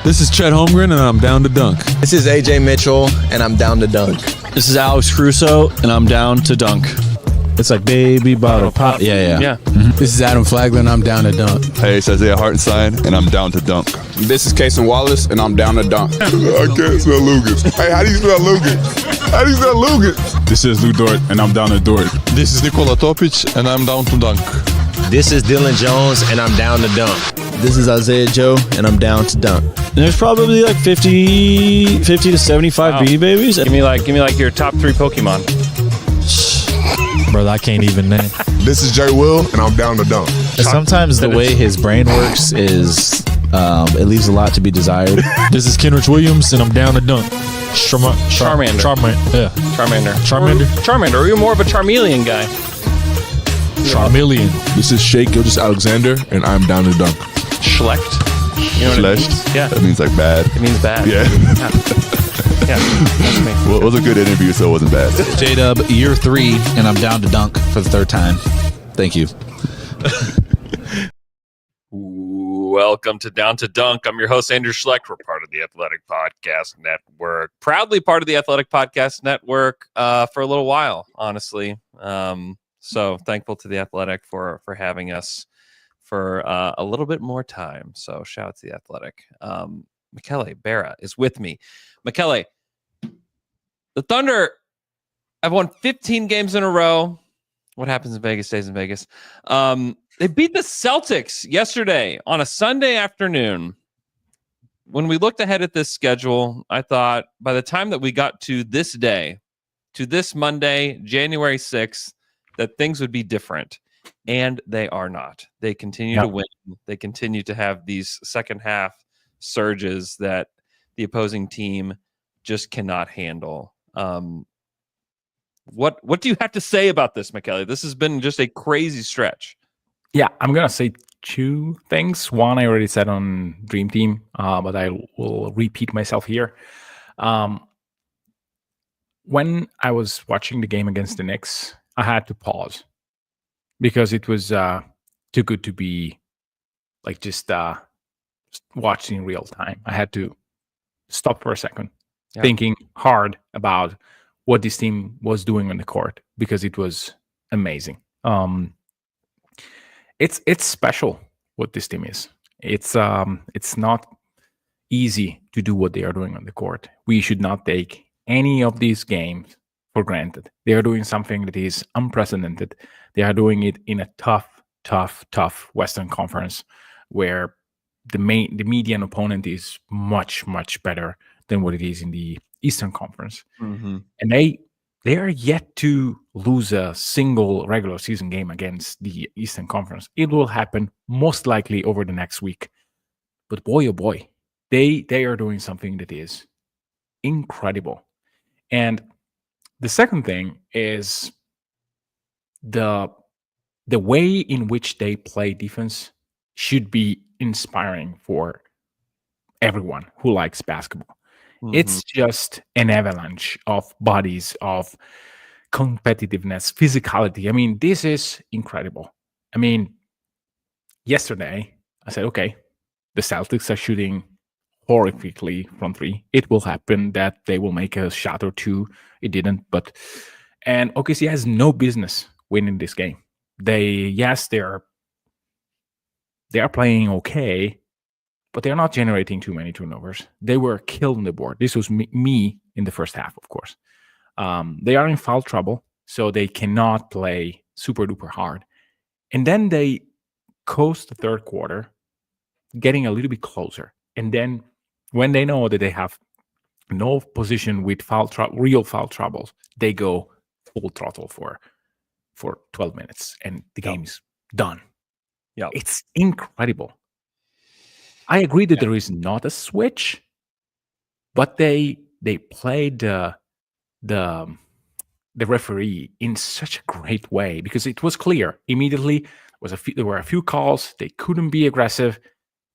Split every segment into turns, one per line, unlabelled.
This is Chet Holmgren, and I'm down to dunk.
This is AJ Mitchell, and I'm down to dunk.
This is Alex Crusoe, and I'm down to dunk.
It's like baby bottle pop. Yeah.
Mm-hmm. This is Adam Flagler, and I'm down to dunk.
Hey, it's Isaiah Hartenstein, and I'm down to dunk.
This is Kason Wallace, and I'm down to dunk.
I can't spell Lucas. Hey, how do you spell Lucas? How do you spell Lucas?
This is Lou Dort, and I'm down to Dort.
This is Nikola Topic, and I'm down to dunk.
This is Dylan Jones, and I'm down to dunk. This is Isaiah Joe, and I'm down to dunk.
And there's probably like 50 to 75 BB babies.
Give me like your top 3 Pokemon.
Bro, I can't even name.
This is Jay Will, and I'm down to dunk.
Sometimes the way his brain works is it leaves a lot to be desired.
This is Kenrich Williams, and I'm down to dunk.
Charmander.
Yeah.
Charmander. Or you're more of a Charmeleon guy.
Charmeleon.
This is Shea Gilgeous-Alexander, and I'm down to dunk.
Schlecht. You know what it means? Yeah.
That means like bad.
It means bad.
Yeah.
Yeah. That's me.
Well, it was a good interview, so it wasn't bad.
J-Dub, year 3, and I'm down to dunk for the 3rd time. Thank you.
Welcome to Down to Dunk. I'm your host, Andrew Schlecht. We're part of the Athletic Podcast Network. Proudly part of the Athletic Podcast Network for a little while, honestly. So thankful to the Athletic for having us for a little bit more time. So shout out to the Athletic. Michele Berra is with me. Michele, the Thunder have won 15 games in a row. What happens in Vegas stays in Vegas. They beat the Celtics yesterday on a Sunday afternoon. When we looked ahead at this schedule, I thought by the time that we got to this day, to this Monday, January 6th, that things would be different. And they are not. They continue to win. They continue to have these second half surges that the opposing team just cannot handle. What do you have to say about this, Michele? This has been just a crazy stretch.
Yeah, I'm going to say 2 things. One, I already said on Dream Team, but I will repeat myself here. When I was watching the game against the Knicks, I had to pause because it was too good to be like just watching in real time. I had to stop for a second, thinking hard about what this team was doing on the court because it was amazing. It's special what this team is. It's not easy to do what they are doing on the court. We should not take any of these games for granted. They are doing something that is unprecedented. They are doing it in a tough Western Conference where the median opponent is much better than what it is in the Eastern Conference. Mm-hmm. And they are yet to lose a single regular season game against the Eastern Conference. It will happen most likely over the next week. But boy, oh boy, they are doing something that is incredible. And the second thing is the way in which they play defense should be inspiring for everyone who likes basketball. Mm-hmm. It's just an avalanche of bodies, of competitiveness, physicality. I mean, this is incredible. I mean, yesterday I said, okay, the Celtics are shooting horrifically from 3. It will happen that they will make a shot or 2. It didn't, and OKC has no business winning this game. They are playing okay, but they're not generating too many turnovers. They were killed on the board. This was me in the first half, of course. They are in foul trouble, so they cannot play super duper hard. And then they coast the third quarter, getting a little bit closer. And then when they know that they have no position with real foul troubles, they go full throttle for 12 minutes, and the game is done. Yeah, it's incredible. I agree that there is not a switch, but they played the referee in such a great way because it was clear immediately. There were a few calls. They couldn't be aggressive.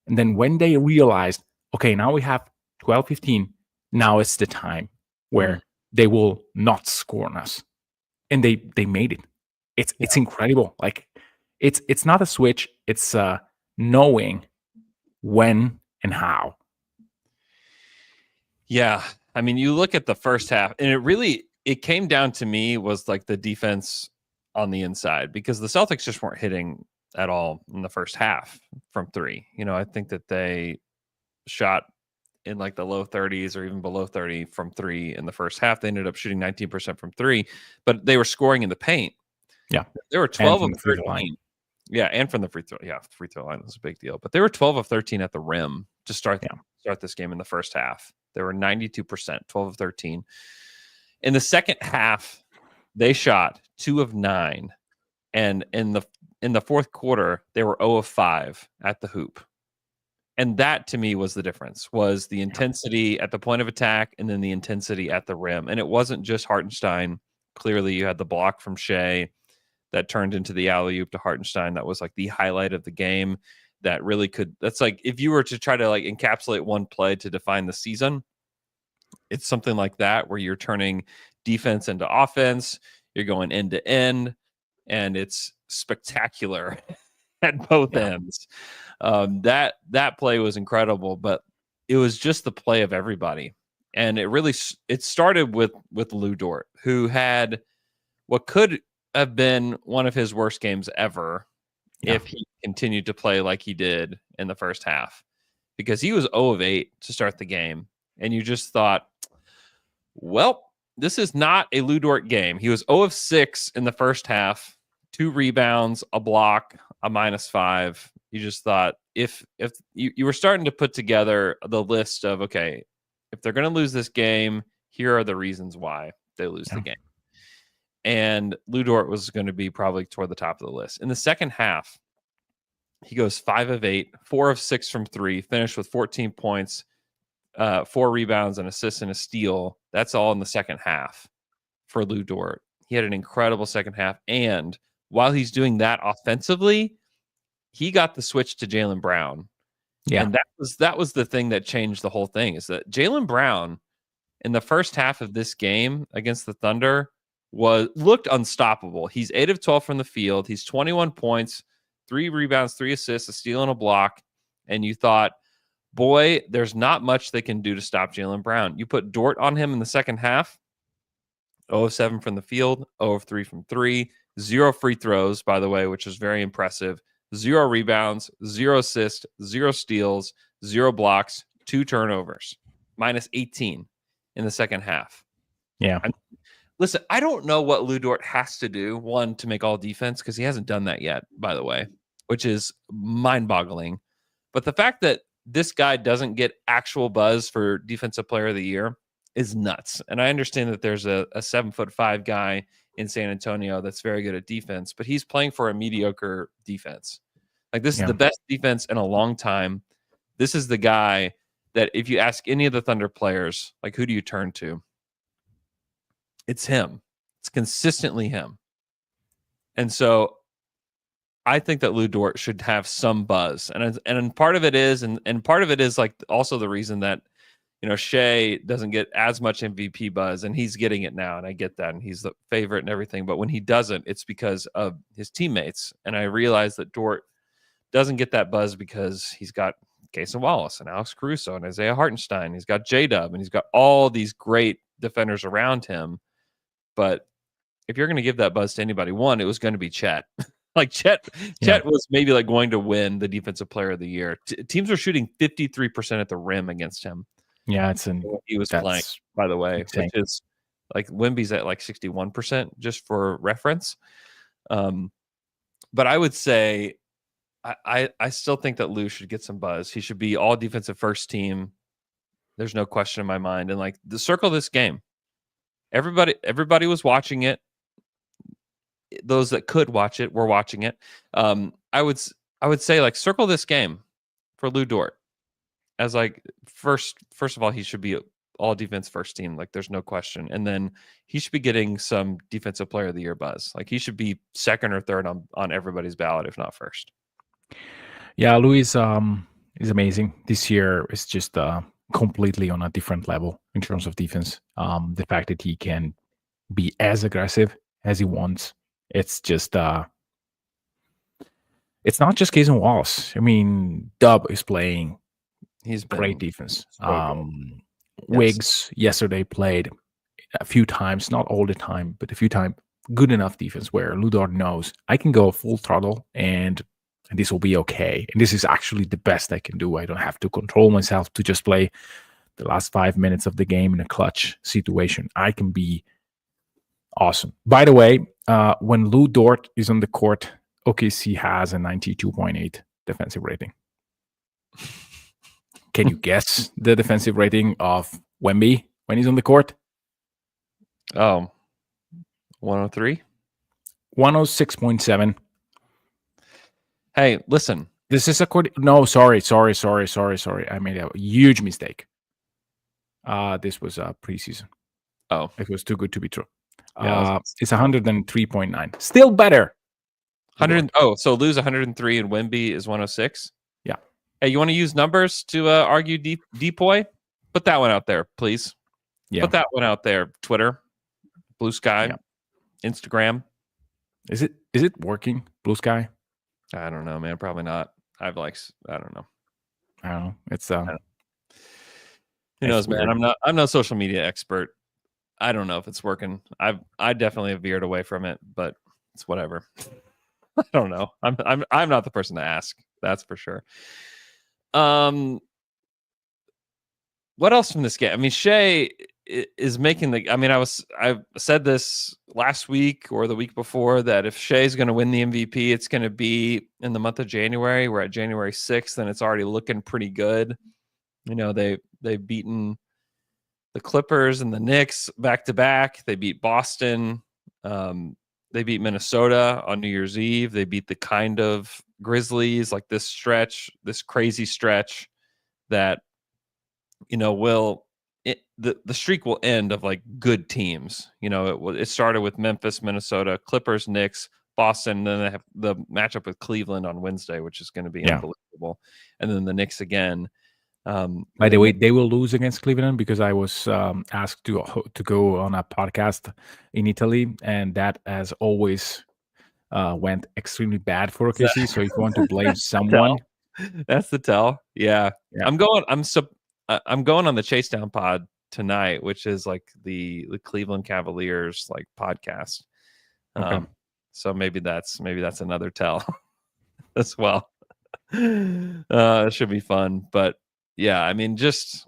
And then when they realized, okay, now we have 12-15, now it's the time where they will not score on us. And they made it. It's incredible. Like it's not a switch. It's knowing when and how.
Yeah. I mean, you look at the first half, and it came down to me was like the defense on the inside, because the Celtics just weren't hitting at all in the first half from three. I think that they shot in like the low 30s or even below 30 from three in the first half. They ended up shooting 19% from three, but they were scoring in the paint.
Yeah.
They were 12 of
the free throw
13. Yeah, and from the free throw. Yeah, free throw line was a big deal. But they were 12 of 13 at the rim to start this game in the first half. They were 92%, 12 of 13. In the second half, they shot 2 of 9. And in the fourth quarter, they were 0 of 5 at the hoop. And that to me was the difference, was the intensity at the point of attack and then the intensity at the rim. And it wasn't just Hartenstein. Clearly, you had the block from Shea that turned into the alley-oop to Hartenstein. That was like the highlight of the game. That's like, if you were to try to like encapsulate one play to define the season, it's something like that, where you're turning defense into offense, you're going end to end, and it's spectacular at both ends. That play was incredible, but it was just the play of everybody. And it started with Lou Dort, who had what could have been one of his worst games ever if he continued to play like he did in the first half, because he was 0 of 8 to start the game. And you just thought, well, this is not a Lou Dort game. He was 0 of 6 in the first half, 2 rebounds, a block, a -5. You just thought, if you were starting to put together the list of, okay, if they're going to lose this game, here are the reasons why they lose the game. And Lou Dort was going to be probably toward the top of the list. In the second half, he goes 5 of 8, 4 of 6 from 3, finished with 14 points, 4 rebounds, an assist, and a steal. That's all in the second half for Lou Dort. He had an incredible second half. And while he's doing that offensively, he got the switch to Jaylen Brown. Yeah. And that was the thing that changed the whole thing, is that Jaylen Brown in the first half of this game against the Thunder looked unstoppable. He's 8 of 12 from the field. He's 21 points, 3 rebounds, 3 assists, a steal, and a block. And you thought, boy, there's not much they can do to stop Jaylen Brown. You put Dort on him in the second half, 0 of 7 from the field, 0 of 3 from 3, 0 free throws, by the way, which is very impressive, 0 rebounds, 0 assists, 0 steals, 0 blocks, 2 turnovers, -18 in the second half.
Yeah.
Listen, I don't know what Lou Dort has to do, one, to make all defense, because he hasn't done that yet, by the way, which is mind-boggling. But the fact that this guy doesn't get actual buzz for Defensive Player of the Year is nuts. And I understand that there's a 7'5" guy in San Antonio that's very good at defense, but he's playing for a mediocre defense. Like, this is the best defense in a long time. This is the guy that if you ask any of the Thunder players, like, who do you turn to? It's him. It's consistently him. And so I think that Lou Dort should have some buzz. And part of it is, and part of it is like also the reason that, Shea doesn't get as much MVP buzz, and he's getting it now. And I get that. And he's the favorite and everything. But when he doesn't, it's because of his teammates. And I realize that Dort doesn't get that buzz because he's got Cason Wallace and Alex Caruso and Isaiah Hartenstein. He's got J-Dub, and he's got all these great defenders around him. But if you're going to give that buzz to anybody, one, it was going to be Chet. Like Chet was maybe like going to win the Defensive Player of the Year. Teams were shooting 53% at the rim against him.
Yeah,
he was playing, by the way, insane. Which is like Wemby's at like 61%, just for reference. But I would say I still think that Lou should get some buzz. He should be all defensive first team. There's no question in my mind. And like the circle of this game, everybody was watching it. Those that could watch it were watching it. I would say like circle this game for Lou Dort as like first of all, he should be all defense first team. Like there's no question. And then he should be getting some Defensive Player of the Year buzz. Like he should be second or third on everybody's ballot, if not first.
Yeah, Lou is amazing. This year is just completely on a different level in terms of defense. The fact that he can be as aggressive as he wants. It's just it's not just Cason Wallace. I mean, Dub is playing great defense. Wiggs yesterday played a few times, not all the time, but a few times, good enough defense where Lu Dort knows I can go full throttle and this will be okay. And this is actually the best I can do. I don't have to control myself to just play the last 5 minutes of the game in a clutch situation. I can be awesome. By the way, when Lu Dort is on the court, OKC has a 92.8 defensive rating. Can you guess the defensive rating of Wemby when he's on the court?
103?
106.7.
Hey, listen.
This is no, sorry. I made a huge mistake. This was preseason.
Oh.
It was too good to be true.
Yeah,
it's 103.9. Still better.
100. Oh, so Lu's 103 and Wemby is 106?
Yeah.
Hey, you want to use numbers to argue Depoy? Put that one out there, please.
Yeah.
Put that one out there. Twitter, Blue Sky, Instagram.
Is it working? Blue Sky?
I don't know, man. Probably not. I don't know.
I don't know. It's
who knows, man. I'm no social media expert. I don't know if it's working. I definitely have veered away from it, but it's whatever. I don't know. I'm not the person to ask. That's for sure. What else from this game? I mean, Shea is making the. I mean, I said this last week or the week before that if Shea's going to win the MVP, it's going to be in the month of January. We're at January 6th, and it's already looking pretty good. You know, they've beaten the Clippers and the Knicks back to back. They beat Boston. They beat Minnesota on New Year's Eve. They beat the kind of Grizzlies, like this crazy stretch that, you know, the streak will end of like good teams. You know, it started with Memphis, Minnesota, Clippers, Knicks, Boston. And then they have the matchup with Cleveland on Wednesday, which is going to be unbelievable. And then the Knicks again.
By the way, they will lose against Cleveland because I was asked to go on a podcast in Italy, and that as always went extremely bad for OKC. So if you want to blame someone,
that's the tell. Yeah. I'm going on the Chase Down pod tonight, which is like the Cleveland Cavaliers like podcast.
Okay.
So maybe that's another tell as well. It should be fun, but yeah, I mean, just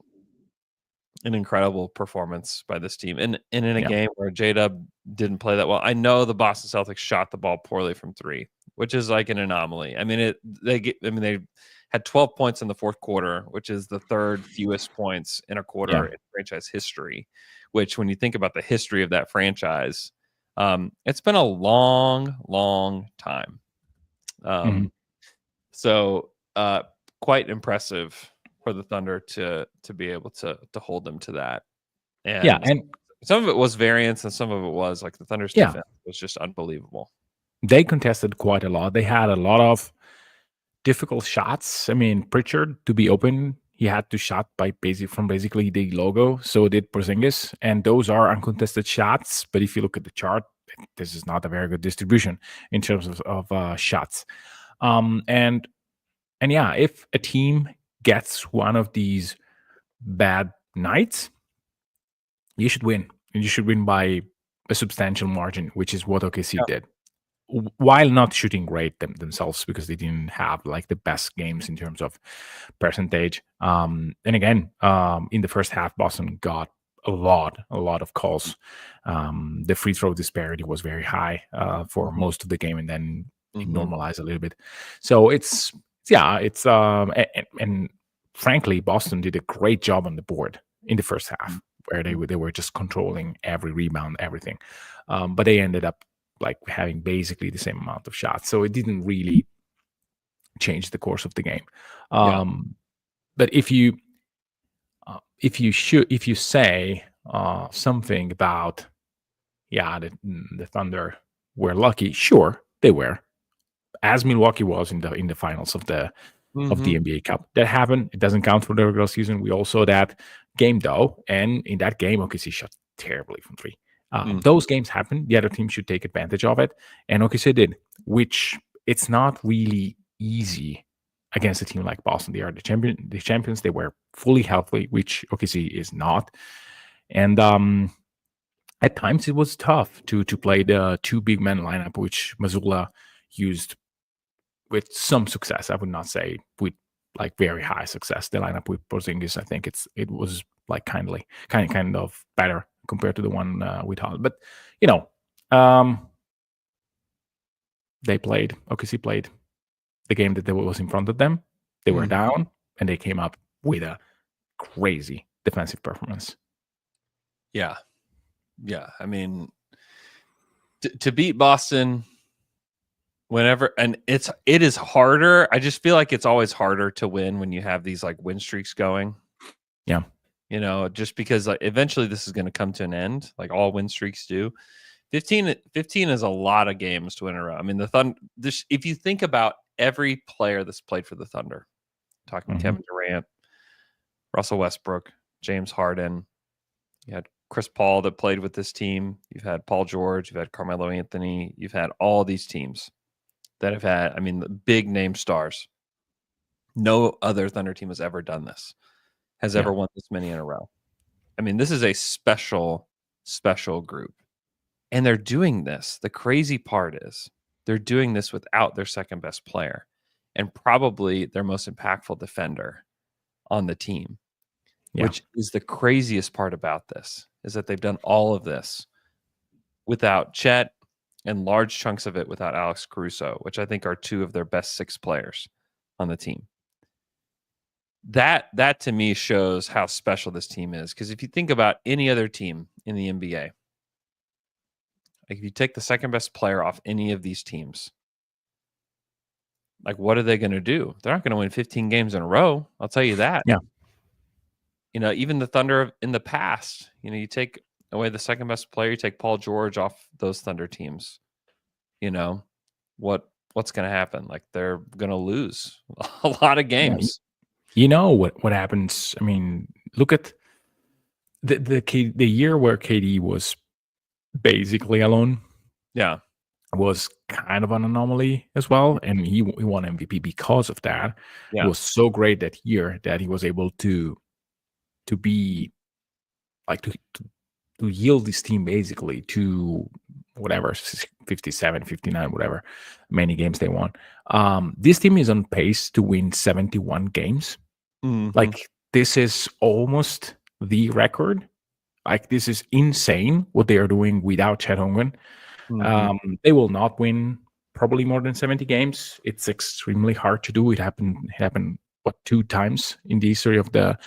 an incredible performance by this team, and in a game where J-Dub didn't play that well. I know the Boston Celtics shot the ball poorly from three, which is like an anomaly. I mean, they had 12 points in the fourth quarter, which is the third fewest points in a quarter in franchise history. Which, when you think about the history of that franchise, it's been a long, long time. So quite impressive for the Thunder to be able to hold them to that. And some of it was variance and some of it was like the Thunder's defense was just unbelievable.
They contested quite a lot. They had a lot of difficult shots. I mean, Pritchard, to be open, he had to shot from basically the logo. So did Porzingis, and those are uncontested shots. But if you look at the chart, this is not a very good distribution in terms of shots. And if a team gets one of these bad nights, you should win. And you should win by a substantial margin, which is what OKC did. While not shooting great themselves, because they didn't have like the best games in terms of percentage. And again, in the first half, Boston got a lot of calls. The free throw disparity was very high for most of the game, and then it normalized a little bit. So it's and frankly, Boston did a great job on the board in the first half, where they were just controlling every rebound, everything. But they ended up like having basically the same amount of shots, so it didn't really change the course of the game. But if you say something about the Thunder were lucky, sure they were, as Milwaukee was in the finals of the NBA Cup. That happened. It doesn't count for the regular season. We all saw that game though, and in that game, OKC shot terribly from three. Those games happen. The other team should take advantage of it, and OKC did. Which it's not really easy against a team like Boston. They are the champions. They were fully healthy, which OKC is not. And at times it was tough to play the two big man lineup, which Mazzulla used with some success. I would not say with like very high success. The lineup with Porzingis, I think it was like kind of better compared to the one with Hall. But OKC played the game that was in front of them. They were down, and they came up with a crazy defensive performance.
Yeah. I mean, to beat Boston whenever, and it is harder. I just feel like it's always harder to win when you have these like win streaks going.
Yeah.
Just because like eventually this is going to come to an end, like all win streaks do. 15 is a lot of games to win in a row. I mean, the Thunder, if you think about every player that's played for the Thunder, talking about Kevin Durant, Russell Westbrook, James Harden, you had Chris Paul that played with this team, you've had Paul George, you've had Carmelo Anthony, you've had all these teams that have had, I mean, the big name stars. No other Thunder team has ever done this, has ever won this many in a row. I mean, this is a special group. And they're doing this. The crazy part is they're doing this without their second best player and probably their most impactful defender on the team, which is the craziest part about this, is that they've done all of this without Chet and large chunks of it without Alex Caruso, which I think are two of their best 6 players on the team. That to me shows how special this team is. Because if you think about any other team in the NBA, like if you take the second best player off any of these teams, like what are they going to do? They're not going to win 15 games in a row. I'll tell you that.
Yeah.
Even the Thunder in the past, you take away the second best player, you take Paul George off those Thunder teams, what's going to happen? Like they're going to lose a lot of games.
What happens? I mean, look at the year where KD was basically alone.
Yeah.
Was kind of an anomaly as well. And he won MVP because of that.
Yeah.
It was so great that year that he was able to be like to yield this team basically to whatever 57, 59, whatever many games they won. This team is on pace to win 71 games. Like this is almost the record. Like this is insane what they are doing without Chet Holmgren. They will not win probably more than 70 games. It's extremely hard to do. It happened 2 times in the history of the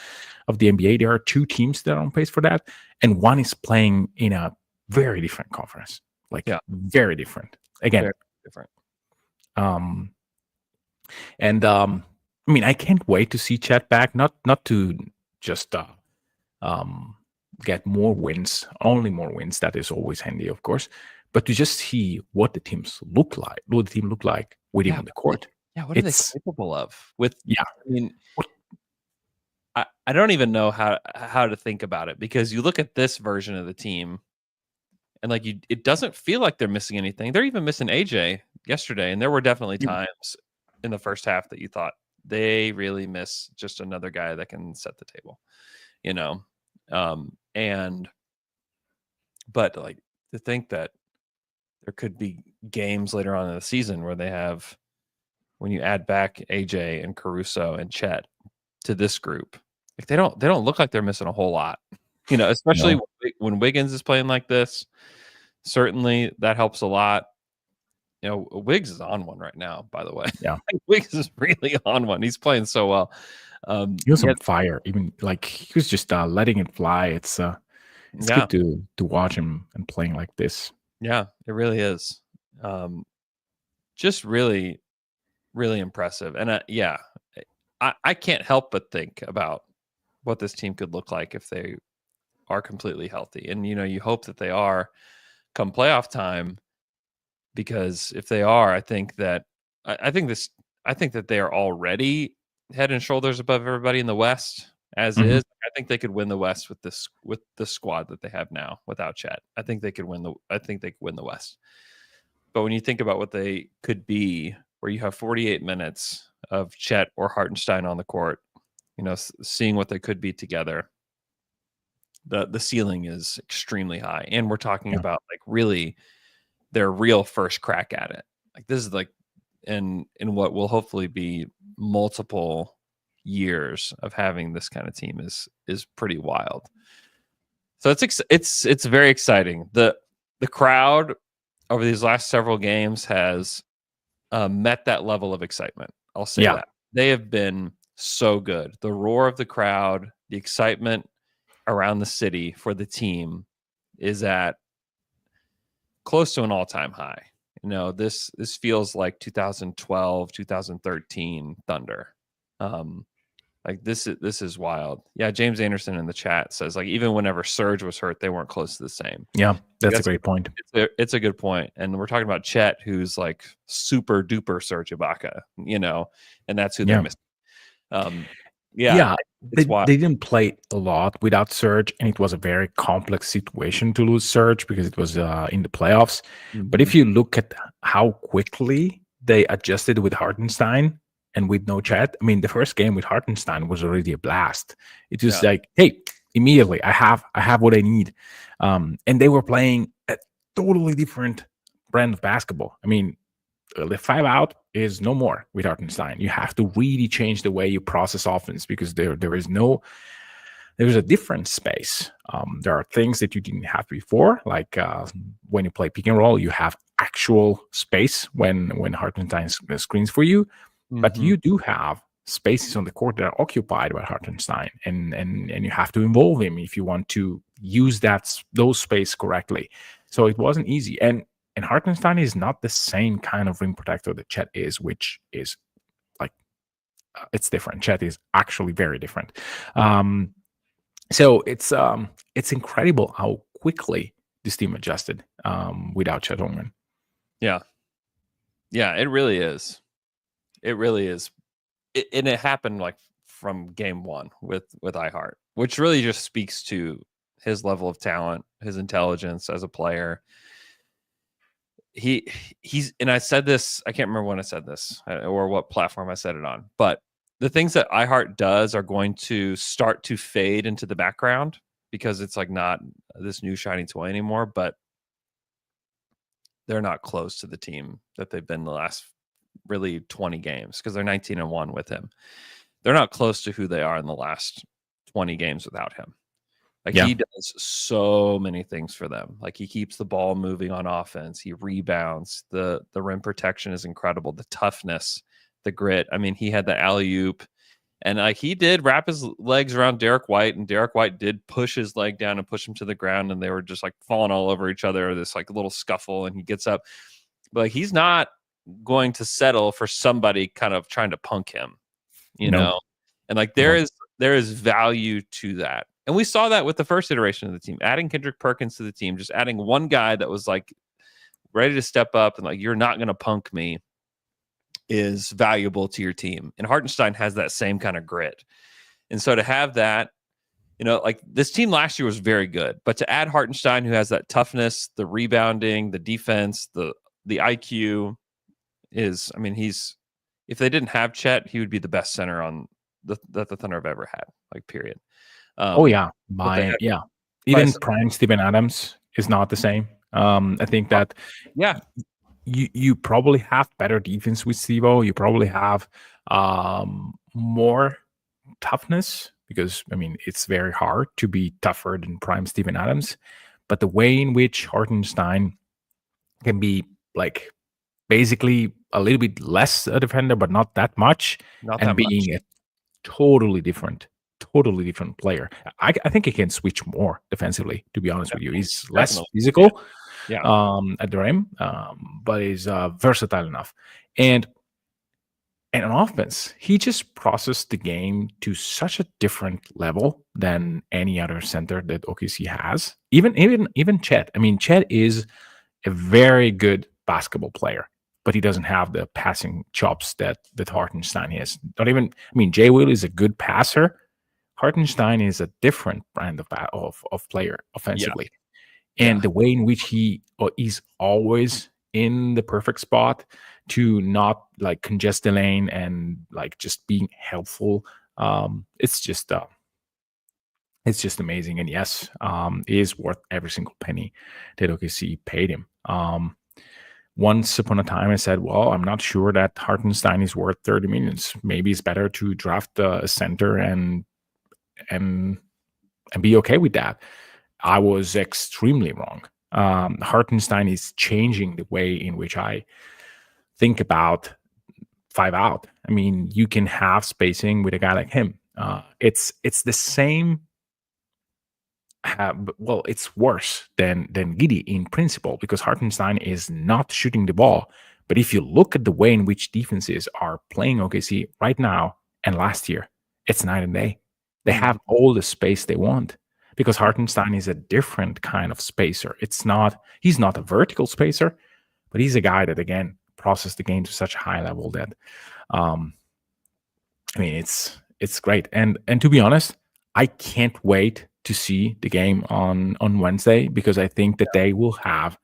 NBA. There are 2 teams that are on pace for that, and one is playing in a very different conference. Very different. Again,
very different.
I mean, I can't wait to see Chet back. Not to just get more wins, only more wins. That is always handy, of course. But to just see what the team look like with him on the court.
Yeah, what are they capable of? I mean, I don't even know how to think about it, because you look at this version of the team, and it doesn't feel like they're missing anything. They're even missing AJ yesterday, and there were definitely times in the first half that you thought they really miss just another guy that can set the table, but to think that there could be games later on in the season where they have, when you add back AJ and Caruso and Chet to this group, like they don't look like they're missing a whole lot, especially when Wiggins is playing like this. Certainly that helps a lot. Wiggs is on one right now, by the way.
Yeah.
Wiggs is really on one. He's playing so well.
He was on fire. Even he was just letting it fly. It's good to watch him and playing like this.
Yeah, it really is. Just really, really impressive. And I can't help but think about what this team could look like if they are completely healthy. And, you hope that they are come playoff time, because if they are, I think that they are already head and shoulders above everybody in the West as is. I think they could win the West with the squad that they have now without Chet. I think they could win the West. But when you think about what they could be, where you have 48 minutes of Chet or Hartenstein on the court, seeing what they could be together. The ceiling is extremely high, and we're talking about like really their real first crack at it. Like this is like in what will hopefully be multiple years of having this kind of team is pretty wild. So it's very exciting. The crowd over these last several games has met that level of excitement. I'll say that they have been so good. The roar of the crowd, the excitement around the city for the team is at close to an all-time high. This feels like 2012, 2013 Thunder. Like this is wild. Yeah, James Anderson in the chat says like even whenever Serge was hurt, they weren't close to the same.
Yeah, that's a great point.
It's a good point. And we're talking about Chet, who's like super duper Serge Ibaka, and that's who they're missing.
They didn't play a lot without Serge, and it was a very complex situation to lose Serge because it was in the playoffs. Mm-hmm. But if you look at how quickly they adjusted with Hartenstein and with no Chet, I mean, the first game with Hartenstein was already a blast. It was like, hey, immediately I have what I need, and they were playing a totally different brand of basketball. I mean, the 5-out is no more with Hartenstein. You have to really change the way you process offense because there's a different space. There are things that you didn't have before, like when you play pick and roll, you have actual space when Hartenstein screens for you, but you do have spaces on the court that are occupied by Hartenstein, and you have to involve him if you want to use those space correctly. So it wasn't easy, and Hartenstein is not the same kind of rim protector that Chet is, which is like it's different. Chet is actually very different. So it's incredible how quickly this team adjusted without Chet Holmgren.
Yeah, it really is. It really is, and it happened like from game one with iHeart, which really just speaks to his level of talent, his intelligence as a player. He's and I said this, I can't remember when I said this or what platform I said it on, but the things that iHeart does are going to start to fade into the background because it's like not this new shiny toy anymore, but they're not close to the team that they've been the last really 20 games because they're 19-1 with him. They're not close to who they are in the last 20 games without him. Like he does so many things for them. Like he keeps the ball moving on offense. He rebounds. The rim protection is incredible. The toughness, the grit. I mean, he had the alley-oop, and like he did wrap his legs around Derek White, and Derek White did push his leg down and push him to the ground, and they were just like falling all over each other. This like little scuffle, and he gets up, but like, he's not going to settle for somebody kind of trying to punk him, you know. And like there is value to that. And we saw that with the first iteration of the team, adding Kendrick Perkins to the team, just adding one guy that was like ready to step up and like, you're not going to punk me, is valuable to your team. And Hartenstein has that same kind of grit. And so to have that, like this team last year was very good, but to add Hartenstein, who has that toughness, the rebounding, the defense, the IQ is, I mean, if they didn't have Chet, he would be the best center on that the Thunder have ever had, like period.
Even prime Steven Adams is not the same. I think that you probably have better defense with Steve-O. You probably have more toughness because I mean it's very hard to be tougher than prime Steven Adams. But the way in which Hartenstein can be like basically a little bit less a defender, but not that much, being a totally different player. I think he can switch more defensively, to be honest with you. He's less physical at the rim, but he's versatile enough. And on offense, he just processed the game to such a different level than any other center that OKC has. Even Chet. I mean, Chet is a very good basketball player, but he doesn't have the passing chops that Hartenstein has. Jay Will is a good passer. Hartenstein is a different brand of player offensively. And the way in which he is always in the perfect spot to not like congest the lane and like just being helpful It's just amazing. And yes, it is worth every single penny that OKC paid him. Once upon a time, I said, well, I'm not sure that Hartenstein is worth 30 millions. Maybe it's better to draft a center and be okay with that. I was extremely wrong. Hartenstein is changing the way in which I think about 5 out. I mean, you can have spacing with a guy like him. It's the same. Well, it's worse than Giddey in principle, because Hartenstein is not shooting the ball. But if you look at the way in which defenses are playing OKC right now and last year, it's night and day. They have all the space they want, because Hartenstein is a different kind of spacer. He's not a vertical spacer, but he's a guy that, again, processes the game to such a high level that, I mean, it's great. And to be honest, I can't wait to see the game on Wednesday, because I think that they will have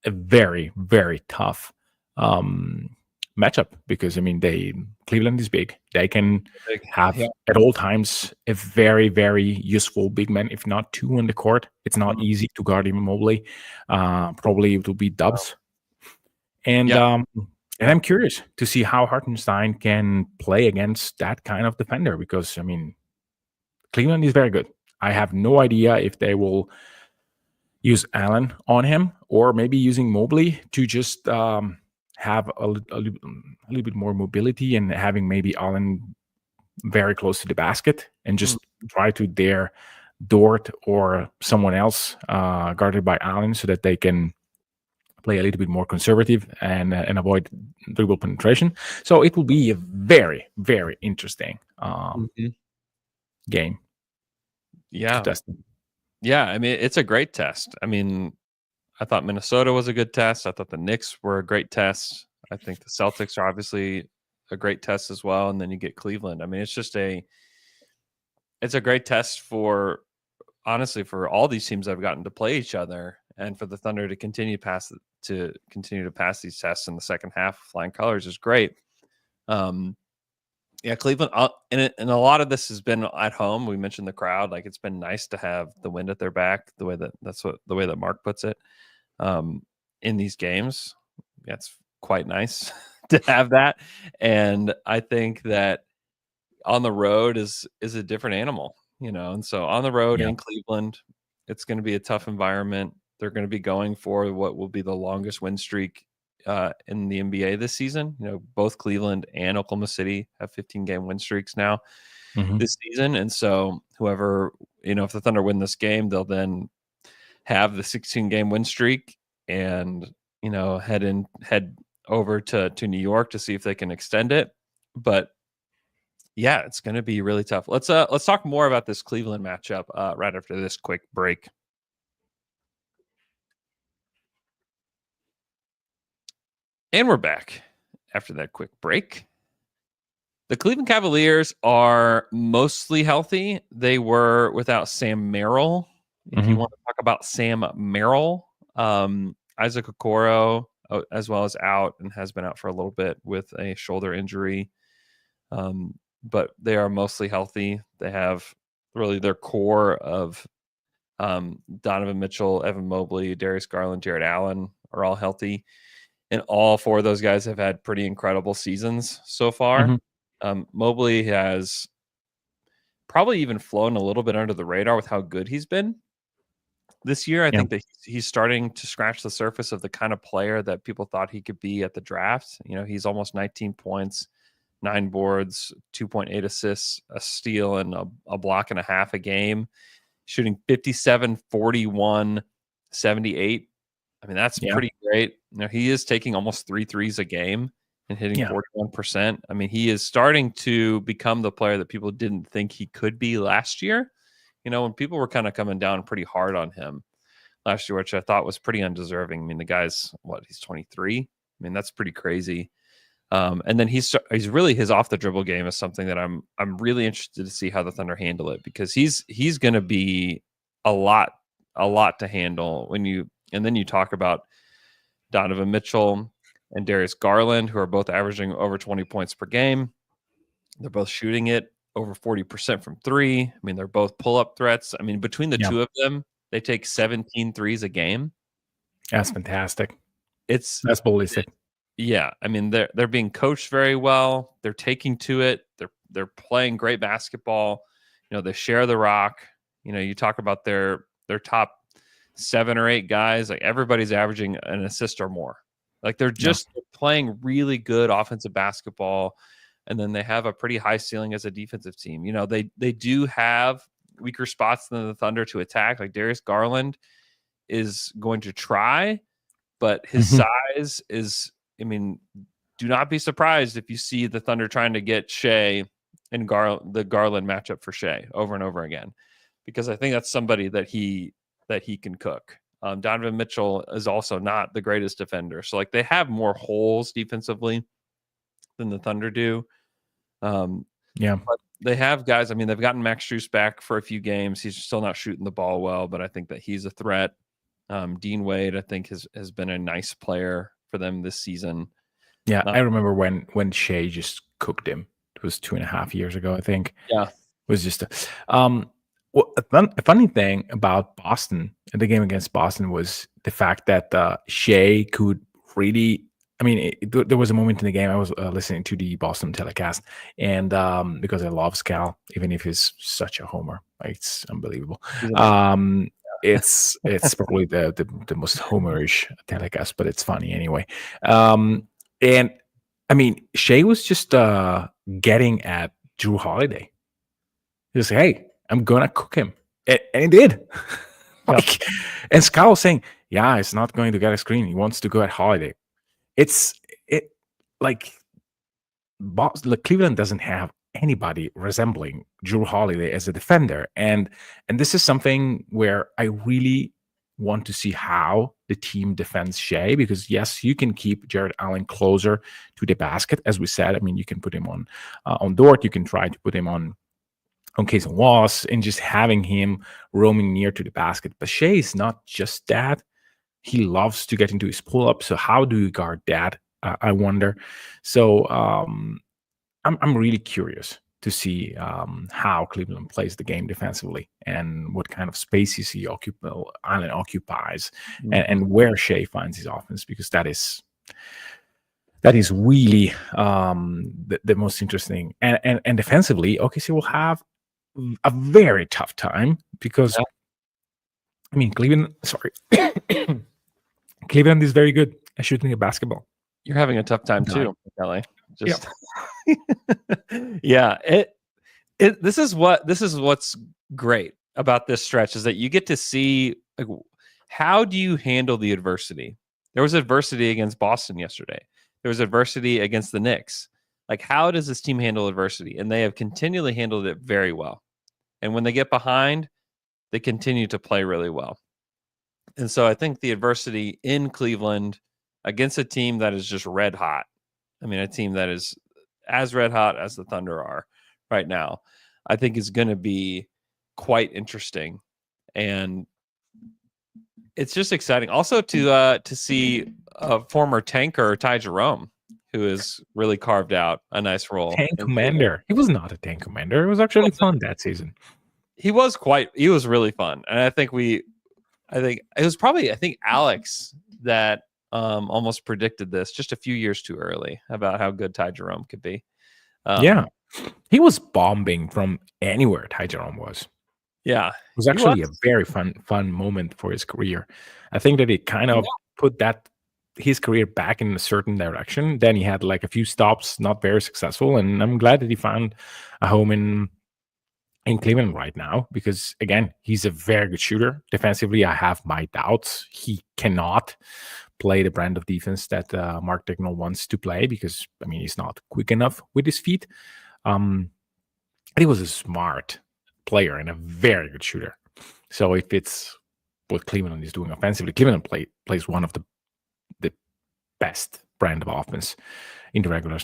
a very, very tough matchup, because I mean, Cleveland is big. They can have at all times a very, very useful big man, if not two on the court. It's not easy to guard him Mobley. Probably it will be Dubs. And I'm curious to see how Hartenstein can play against that kind of defender, because I mean, Cleveland is very good. I have no idea if they will use Allen on him, or maybe using Mobley to just have a little bit more mobility, and having maybe Allen very close to the basket and just try to dare Dort or someone else guarded by Allen, so that they can play a little bit more conservative and avoid dribble penetration. So it will be a very, very interesting game.
Yeah. Yeah. I mean, it's a great test. I mean, I thought Minnesota was a good test. I thought the Knicks were a great test. I think the Celtics are obviously a great test as well. And then you get Cleveland. I mean, it's a great test for, honestly, for all these teams that have gotten to play each other, and for the Thunder to continue to pass these tests in the second half. Flying colors is great. Yeah, Cleveland, and a lot of this has been at home. We mentioned the crowd; like, it's been nice to have the wind at their back. The way that Mark puts it, in these games, yeah, it's quite nice to have that. And I think that on the road is a different animal, And so on the road in Cleveland, it's going to be a tough environment. They're going to be going for what will be the longest win streak in the NBA this season. Both Cleveland and Oklahoma City have 15-game win streaks now this season. And so whoever, if the Thunder win this game, they'll then have the 16-game win streak and, head over to New York to see if they can extend it. But yeah, it's going to be really tough. Let's talk more about this Cleveland matchup right after this quick break. And we're back after that quick break. The Cleveland Cavaliers are mostly healthy. They were without Sam Merrill. If you want to talk about Sam Merrill, Isaac Okoro as well as out, and has been out for a little bit with a shoulder injury. But they are mostly healthy. They have really their core of Donovan Mitchell, Evan Mobley, Darius Garland, Jared Allen are all healthy. And all four of those guys have had pretty incredible seasons so far. Mobley has probably even flown a little bit under the radar with how good he's been this year. I think that he's starting to scratch the surface of the kind of player that people thought he could be at the draft. He's almost 19 points, 9 boards, 2.8 assists, a steal, and a block and a half a game, shooting 57, 41, 78. I mean, that's pretty great. He is taking almost 3 threes a game and hitting 41%. I mean, he is starting to become the player that people didn't think he could be last year. When people were kind of coming down pretty hard on him last year, which I thought was pretty undeserving. I mean, the guy's he's 23. I mean, that's pretty crazy. And then he's really, his off the dribble game is something that I'm really interested to see how the Thunder handle it, because he's going to be a lot to handle and then you talk about Donovan Mitchell and Darius Garland, who are both averaging over 20 points per game. They're both shooting it over 40% from three. I mean, they're both pull-up threats. I mean, between the two of them, they take 17 threes a game.
That's fantastic.
That's
ballistic.
Yeah, I mean, they're being coached very well. They're taking to it. They're playing great basketball. They share the rock. You talk about their top 7 or 8 guys. Like, everybody's averaging an assist or more. Like, they're just playing really good offensive basketball, and then they have a pretty high ceiling as a defensive team. They do have weaker spots than the Thunder to attack. Like, Darius Garland is going to try, but his size is, I mean, do not be surprised if you see the Thunder trying to get Shea and the Garland matchup for Shea over and over again, because I think that's somebody that he can cook. Donovan Mitchell is also not the greatest defender. So, like, they have more holes defensively than the Thunder do. But they have guys. I mean, they've gotten Max Strus back for a few games. He's still not shooting the ball well, but I think that he's a threat. Dean Wade, I think, has been a nice player for them this season.
Yeah, I remember when Shea just cooked him. It was 2.5 years ago, I think.
Yeah.
It was just a funny thing about Boston, the game against Boston, was the fact that Shea could really, I mean, there was a moment in the game I was listening to the Boston telecast, and because I love Scal, even if he's such a homer, it's unbelievable. It's probably the most homerish telecast, but it's funny anyway. And I mean, Shea was just getting at Drew Holiday. He was like, "Hey, I'm gonna cook him," and he did. And Scal was saying, "Yeah, it's not going to get a screen. He wants to go at Holiday." Cleveland doesn't have anybody resembling Drew Holiday as a defender, and this is something where I really want to see how the team defends Shea, because yes, you can keep Jared Allen closer to the basket, as we said. I mean, you can put him on Dort, you can try to put him on Case and Wallace, and just having him roaming near to the basket. But Shea is not just that. He loves to get into his pull-up. So how do you guard that? I wonder. So I'm really curious to see how Cleveland plays the game defensively, and what kind of space you see Allen occupies, and where Shea finds his offense, because that is really the most interesting. And defensively, OKC will have a very tough time, because I mean, Cleveland is very good at shooting a basketball.
You're having a tough time too, Kelly. Yeah. This is what's great about this stretch, is that you get to see, like, how do you handle the adversity? There was adversity against Boston yesterday. There was adversity against the Knicks. Like, how does this team handle adversity? And they have continually handled it very well. And when they get behind, they continue to play really well. And so I think the adversity in Cleveland against a team that is just red hot, I mean, a team that is as red hot as the Thunder are right now, I think is going to be quite interesting. And it's just exciting. Also to see a former tanker, Ty Jerome, who has really carved out a nice role.
Tank commander. He was not a tank commander. It was actually fun that season.
He was really fun. And I think it was probably Alex that almost predicted this just a few years too early about how good Ty Jerome could be.
Yeah. He was bombing from anywhere Ty Jerome was.
Yeah.
It was actually a very fun moment for his career. I think that it kind of put his career back in a certain direction. Then he had like a few stops, not very successful. And I'm glad that he found a home in Cleveland right now, because again, he's a very good shooter. Defensively, I have my doubts. He cannot play the brand of defense that Mark Daigneault wants to play, because I mean, he's not quick enough with his feet. He was a smart player and a very good shooter. So if it's what Cleveland is doing offensively, Cleveland plays one of the best brand of offense in the regular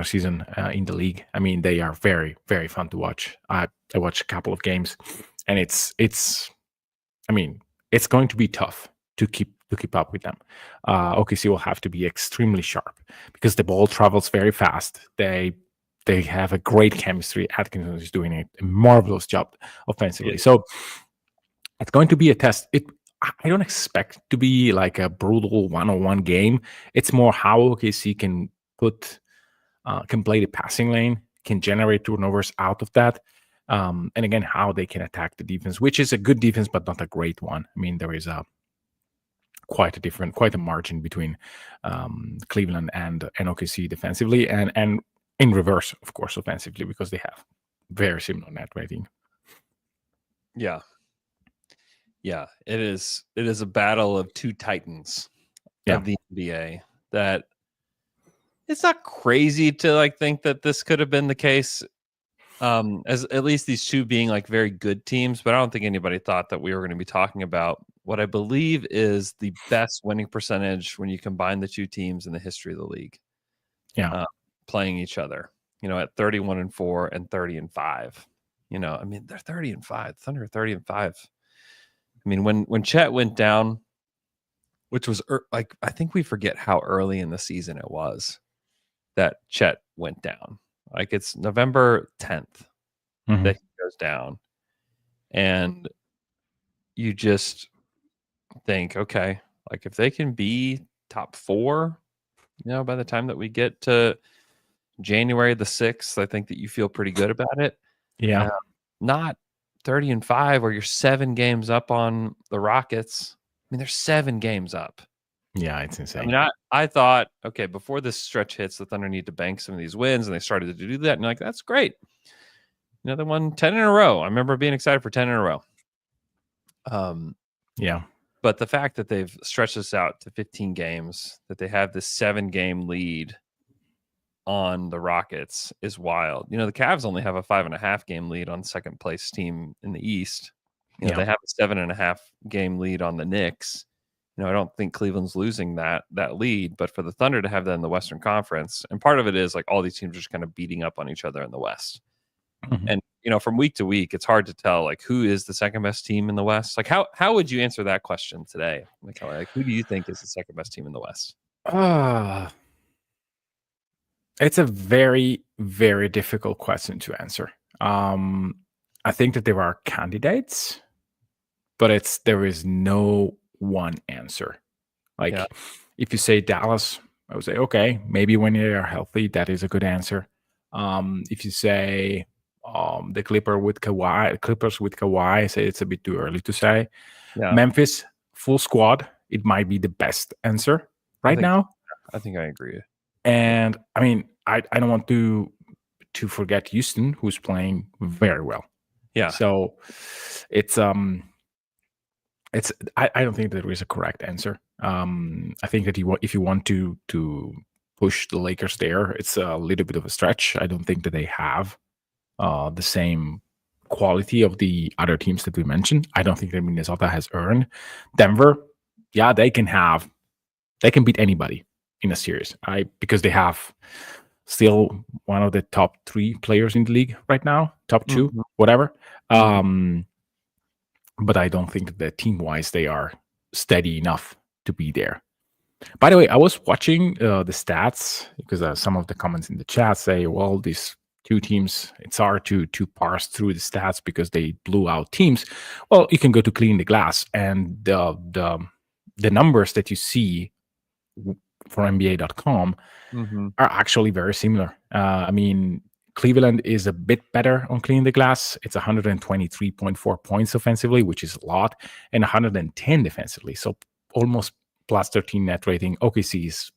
season in the league. I mean, they are very, very fun to watch. I watched a couple of games, and it's going to be tough to keep up with them. OKC will have to be extremely sharp, because the ball travels very fast. They they have a great chemistry. Atkinson is doing a marvelous job offensively. So it's going to be a test. I don't expect to be like a brutal one-on-one game. It's more how OKC can play the passing lane, can generate turnovers out of that. And again, how they can attack the defense, which is a good defense, but not a great one. I mean, there is quite a margin between Cleveland and OKC defensively, and in reverse, of course, offensively, because they have very similar net rating.
Yeah. It is a battle of two titans of the NBA. That it's not crazy to like think that this could have been the case. As at least these two being like very good teams, but I don't think anybody thought that we were going to be talking about what I believe is the best winning percentage when you combine the two teams in the history of the league. Playing each other, at 31-4 and 30-5. I mean, they're 30-5. Thunder 30-5. I mean, when Chet went down, which was like, I think we forget how early in the season it was that Chet went down. Like it's November 10th that he goes down. And you just think, okay, like if they can be top 4, by the time that we get to January the 6th, I think that you feel pretty good about it.
Yeah.
Not 30-5 where you're 7 games up on the Rockets. I mean, they're 7 games up.
Yeah, it's insane.
I mean, I thought, okay, before this stretch hits, the Thunder need to bank some of these wins, and they started to do that. And like, that's great. They won 10 in a row. I remember being excited for 10 in a row. But the fact that they've stretched this out to 15 games, that they have this 7-game lead on the Rockets is wild. The Cavs only have a 5.5 game lead on second place team in the East. They have a 7.5 game lead on the Knicks. I don't think Cleveland's losing that lead, but for the Thunder to have that in the Western Conference, and part of it is like all these teams are just kind of beating up on each other in the West. And from week to week, it's hard to tell like who is the second best team in the West. Like how would you answer that question today, Michele? Like who do you think is the second best team in the West?
It's a very, very difficult question to answer. I think that there are candidates, but there is no one answer. Like if you say Dallas, I would say, okay, maybe when they are healthy, that is a good answer. If you say the Clippers with Kawhi, I say it's a bit too early to say. Memphis, full squad, it might be the best answer now.
I think I agree.
And I mean, I don't want to forget Houston, who's playing very well. So it's I don't think there is a correct answer. I think that if you want to push the Lakers there, it's a little bit of a stretch. I don't think that they have the same quality of the other teams that we mentioned. I don't think that Minnesota has earned. Denver, they can beat anybody in a series. Because they have still one of the top 3 players in the league right now, top 2, whatever. But I don't think that team-wise they are steady enough to be there. By the way, I was watching the stats because some of the comments in the chat say, well, these 2 teams, it's hard to parse through the stats because they blew out teams. Well, you can go to Clean the Glass, and the numbers that you see for NBA.com are actually very similar. I mean, Cleveland is a bit better on Clean the Glass. It's 123.4 points offensively, which is a lot, and 110 defensively. So almost plus 13 net rating. OKC is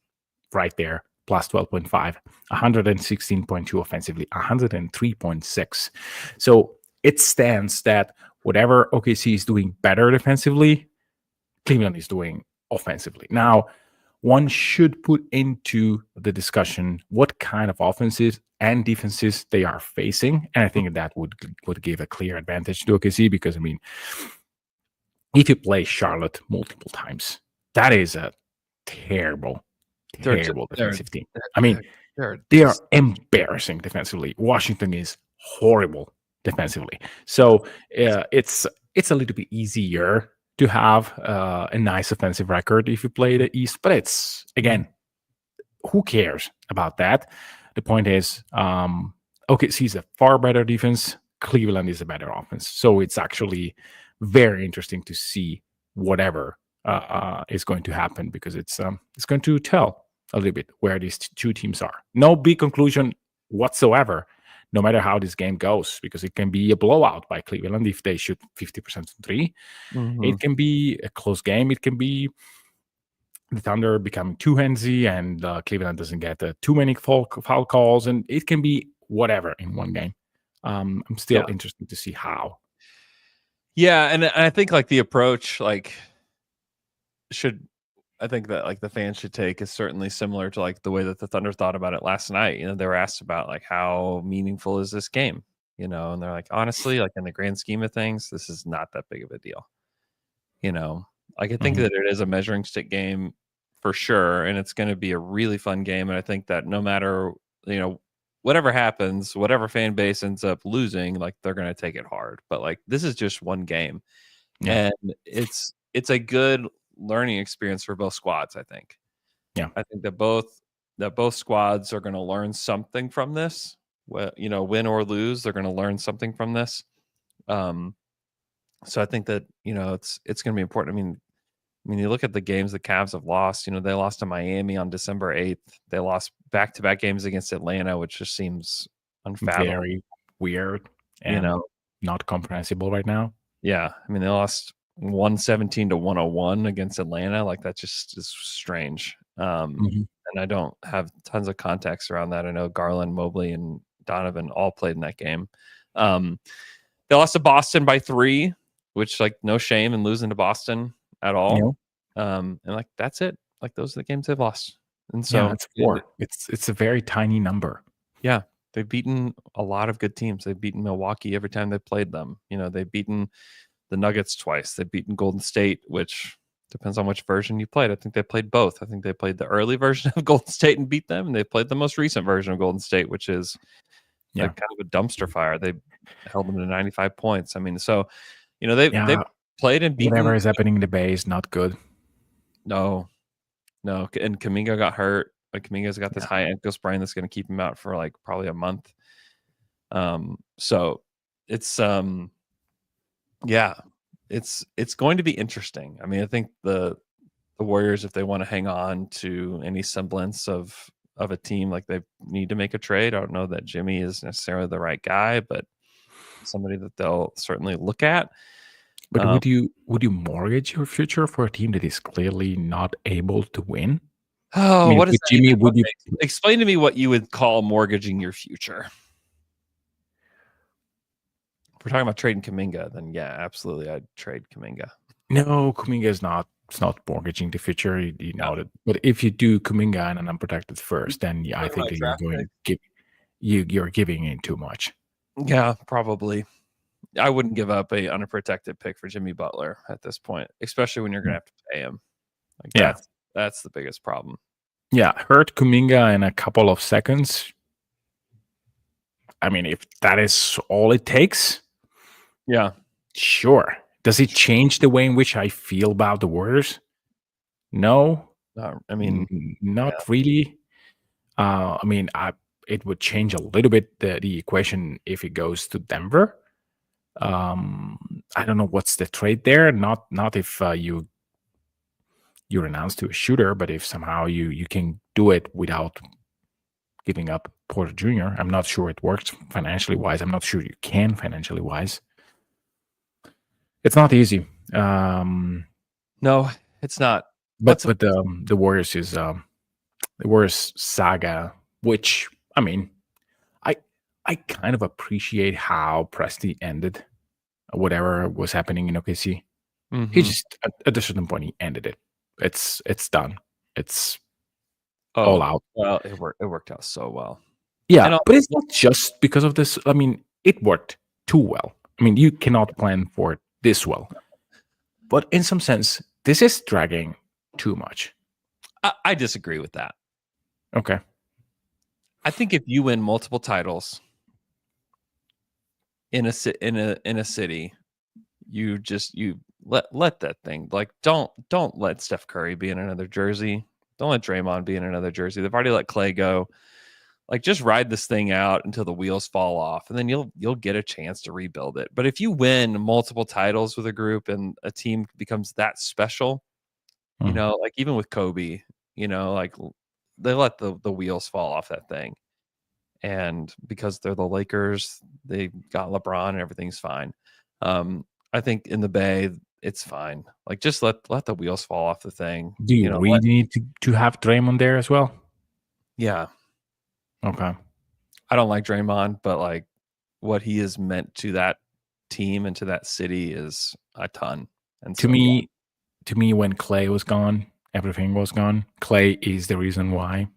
right there, plus 12.5, 116.2 offensively, 103.6. So it stands that whatever OKC is doing better defensively, Cleveland is doing offensively. Now, one should put into the discussion what kind of offenses and defenses they are facing. And I think that would give a clear advantage to OKC because, I mean, if you play Charlotte multiple times, that is a terrible defensive team. I mean, they are embarrassing defensively. Washington is horrible defensively. So it's a little bit easier to have a nice offensive record if you play the East. But it's, again, who cares about that? The point is, OKC is a far better defense. Cleveland is a better offense. So it's actually very interesting to see whatever is going to happen, because it's going to tell a little bit where these two teams are. No big conclusion whatsoever, no matter how this game goes, because it can be a blowout by Cleveland if they shoot 50% from 3. It can be a close game. It can be the Thunder becoming too handsy and Cleveland doesn't get too many foul calls, and it can be whatever in one game. I'm still interested to see how.
Yeah, and I think like the approach I think that like the fans should take is certainly similar to like the way that the Thunder thought about it last night. You know, they were asked about like how meaningful is this game, you know, and they're like, honestly, like in the grand scheme of things, this is not that big of a deal. You know, like I think that it is a measuring stick game for sure, and it's going to be a really fun game. And I think that no matter, you know, whatever happens, whatever fan base ends up losing, like they're going to take it hard. But like this is just one game, and it's a good learning experience for both squads. I think.
Yeah,
I think that both squads are going to learn something from this. Well, you know, win or lose, they're going to learn something from this. So I think that, you know, it's going to be important. I mean, you look at the games the Cavs have lost. You know, they lost to Miami on December 8th. They lost back-to-back games against Atlanta, which just seems unfathomable.
Very weird and,
you know,
not comprehensible right now.
Yeah, I mean, they lost 117 to 101 against Atlanta. Like that just is strange. And I don't have tons of context around that. I know Garland, Mobley, and Donovan all played in that game. They lost to Boston by 3, which like no shame in losing to Boston at all. And like that's it. Like those are the games they've lost. And so
it's 4. It's a very tiny number.
Yeah, they've beaten a lot of good teams. They've beaten Milwaukee every time they've played them. You know, they've beaten the Nuggets twice. They've beaten Golden State, which depends on which version you played. I think they played both. I think they played the early version of Golden State and beat them, and they played the most recent version of Golden State, which is like kind of a dumpster fire. They held them to 95 points. I mean, so you know they've played and beaten.
Whatever is happening in the Bay is not good.
No, and Kuminga got hurt. Like Kuminga's got this high ankle sprain that's going to keep him out for like probably a month. So it's it's going to be interesting. I mean, I think the Warriors, if they want to hang on to any semblance of a team, like they need to make a trade. I don't know that Jimmy is necessarily the right guy, but somebody that they'll certainly look at.
But would you mortgage your future for a team that is clearly not able to win?
Oh,
I mean,
what is that
Jimmy?
even?
Would you
Explain to me what you would call mortgaging your future? If we're talking about trading Kuminga, then yeah, absolutely, I'd trade Kuminga.
No, Kuminga is not. It's not mortgaging the future. You know that. But if you do Kuminga and an unprotected first, then I think that you're giving in too much.
Yeah, probably. I wouldn't give up a unprotected pick for Jimmy Butler at this point, especially when you're going to have to pay him. Like that's the biggest problem.
Yeah, hurt Kuminga in a couple of seconds. I mean, if that is all it takes,
yeah,
sure. Does it change the way in which I feel about the Warriors? No.
I mean,
not really. I mean, it would change a little bit the equation if it goes to Denver. I don't know what's the trade there. Not if you renounce to a shooter, but if somehow you can do it without giving up Porter Jr. I'm not sure it works financially wise. I'm not sure you can financially wise. It's not easy.
No, it's not.
But the Warriors is the Warriors saga, which I mean, I kind of appreciate how Presti ended whatever was happening in OKC. He just at a certain point he ended it. It's done. It's all out.
Well, it worked out so well.
Yeah, but it's not just because of this. I mean, it worked too well. I mean, you cannot plan for it this well. But in some sense, this is dragging too much.
I disagree with that.
Okay.
I think if you win multiple titles in a city, you let that thing, like don't let Steph Curry be in another jersey. Don't let Draymond be in another jersey. They've already let Clay go. Like, just ride this thing out until the wheels fall off, and then you'll get a chance to rebuild it. But if you win multiple titles with a group and a team becomes that special, like even with Kobe, like they let the wheels fall off that thing. And because they're the Lakers, they got LeBron and everything's fine. I think in the Bay, it's fine. Like, just let the wheels fall off the thing.
Do you really need to have Draymond there as well?
Yeah.
Okay.
I don't like Draymond, but like what he has meant to that team and to that city is a ton. And
to me, when Clay was gone, everything was gone. Clay is the reason why,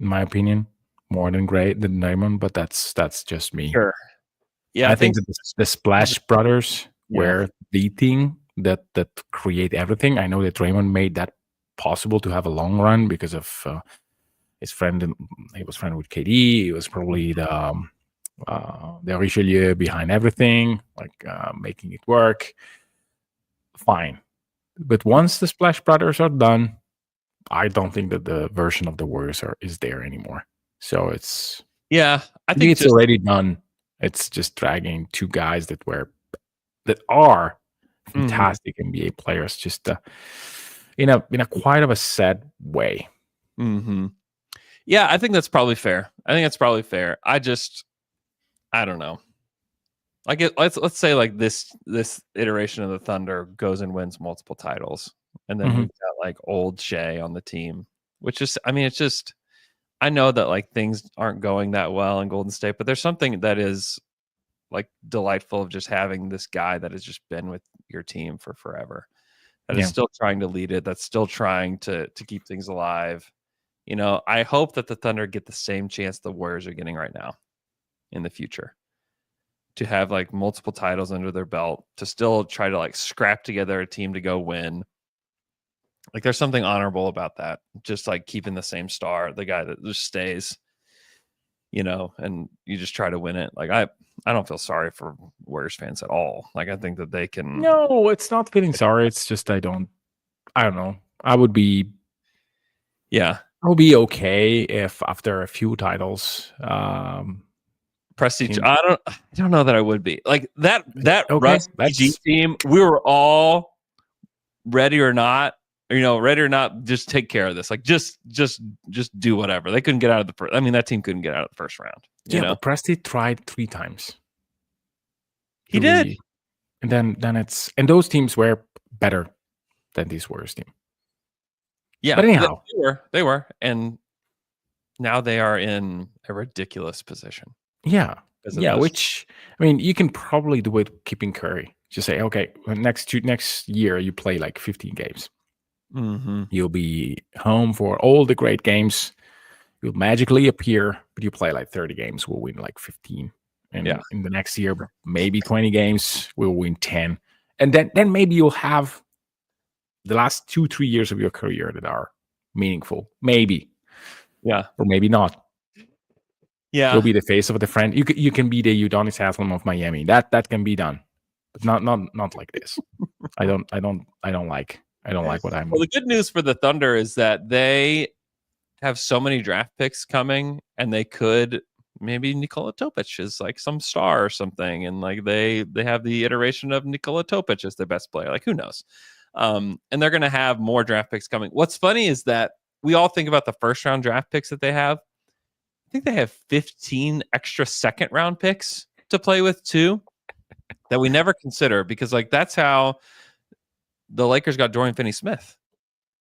in my opinion, more than Draymond. But that's just me.
Sure. Yeah,
I think that the Splash Brothers were the thing that create everything. I know that Draymond made that possible to have a long run because of his friend. He was friend with KD. He was probably the Richelieu behind everything, like making it work. Fine. But once the Splash Brothers are done, I don't think that the version of the Warriors is there anymore. So it's
I think
it's already done. It's just dragging two guys that are fantastic NBA players, just in a quite of a sad way.
Mm-hmm. Yeah, I think that's probably fair. I don't know. Like, let's say like this iteration of the Thunder goes and wins multiple titles, and then we've got like old Shea on the team, which is, it's just, I know that like things aren't going that well in Golden State, but there's something that is like delightful of just having this guy that has just been with your team for forever, that is still trying to lead it, that's still trying to keep things alive. I hope that the Thunder get the same chance the Warriors are getting right now in the future, to have like multiple titles under their belt, to still try to like scrap together a team to go win. Like, there's something honorable about that. Just like keeping the same star, the guy that just stays, and you just try to win it. Like, I don't feel sorry for Warriors fans at all. Like, I think that they can.
No, it's not feeling sorry. It's just I don't know. I would be okay if after a few titles,
prestige. I don't know that I would be like that. Russ PG team, we were all ready or not. Just take care of this. Like, just do whatever. They couldn't get out of the first. That team couldn't get out of the first round.
But Presti tried 3 times.
He did,
and then it's, and those teams were better than these Warriors team.
Yeah,
but anyhow,
they were, and now they are in a ridiculous position.
Yeah, which you can probably do it keeping Curry. Just say, okay, next year you play like 15 games.
Mm-hmm.
You'll be home for all the great games. You'll magically appear, but you play like 30 games. We'll win like 15. And in the next year, maybe 20 games, we'll win 10. And then maybe you'll have the last 2-3 years of your career that are meaningful. Maybe.
Yeah.
Or maybe not.
Yeah.
You'll be the face of the friend. You can be the Udonis Haslem of Miami. That can be done. But not like this. I don't like what I'm.
Well, the good news for the Thunder is that they have so many draft picks coming, and they could, maybe Nikola Topic is like some star or something, and like they have the iteration of Nikola Topic as their best player. Like, who knows? And they're going to have more draft picks coming. What's funny is that we all think about the first round draft picks that they have. I think they have 15 extra second round picks to play with too, that we never consider, because like that's how the Lakers got Dorian Finney-Smith,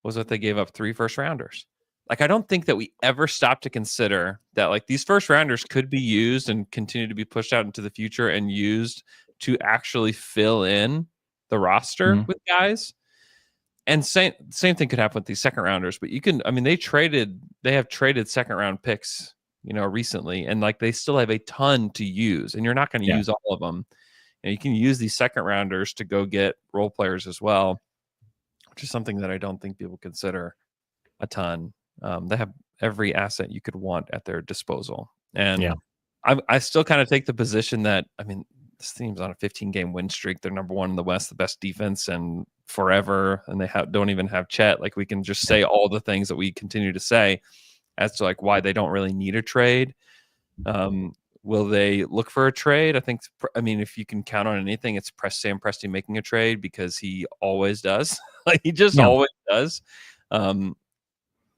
was that they gave up 3 first rounders. Like, I don't think that we ever stop to consider that like these first rounders could be used and continue to be pushed out into the future and used to actually fill in the roster with guys. And same thing could happen with these second rounders, but you can, they have traded second round picks, recently, and like they still have a ton to use, and you're not going to use all of them. And you can use these second rounders to go get role players as well, which is something that I don't think people consider a ton. They have every asset you could want at their disposal. And I still kind of take the position that, this team's on a 15-game win streak. They're number 1 in the West, the best defense and forever. And they don't even have Chet. Like, we can just say all the things that we continue to say. as to like why they don't really need a trade. Will they look for a trade? I mean, if you can count on anything, it's Sam Presti making a trade, because he always does. Like, he just always does.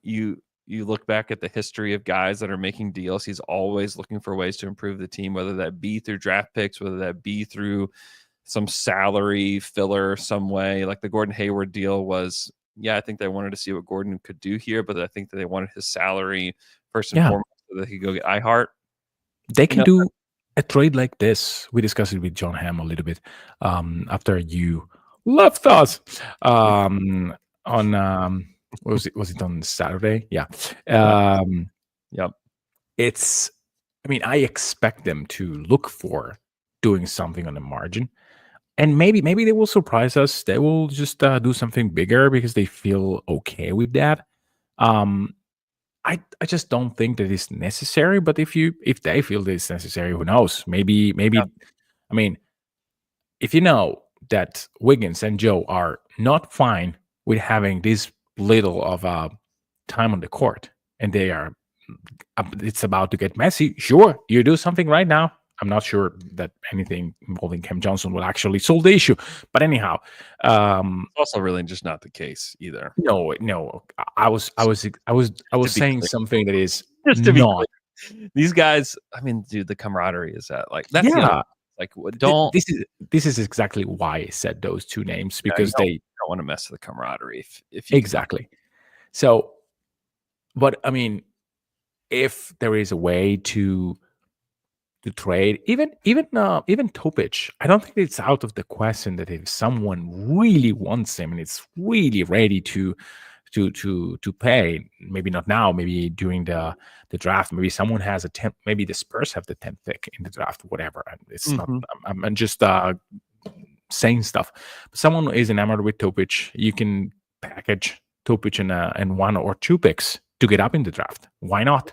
You look back at the history of guys that are making deals. He's always looking for ways to improve the team, whether that be through draft picks, whether that be through some salary filler some way. Like the Gordon Hayward deal was, I think they wanted to see what Gordon could do here, but I think that they wanted his salary first and foremost so that he could go get iHeart.
They can do a trade like this. We discussed it with John Hamm a little bit after you left us on was it on Saturday? Yeah.
Yep.
It's, I mean, I expect them to look for doing something on the margin, and maybe they will surprise us. They will just do something bigger because they feel okay with that. I just don't think that it's necessary. But if they feel that it's necessary, who knows? Maybe. I mean, if you know that Wiggins and Joe are not fine with having this little of time on the court, and it's about to get messy, sure, you do something right now. I'm not sure that anything involving Cam Johnson will actually solve the issue, but anyhow,
also really just not the case either.
No, I was saying something that is
just to
not.
These guys, I mean, dude, the camaraderie is that like that's like don't.
This is exactly why I said those two names, because
they don't want to mess with the camaraderie. If you
exactly. So, but I mean, if there is a way to trade, even Topic, I don't think it's out of the question that if someone really wants him and it's really ready to pay, maybe not now, maybe during the draft, maybe someone has maybe the Spurs have the 10th pick in the draft, whatever. And it's not. I'm just saying stuff. But someone is enamored with Topic. You can package Topic and 1 or 2 picks to get up in the draft. Why not?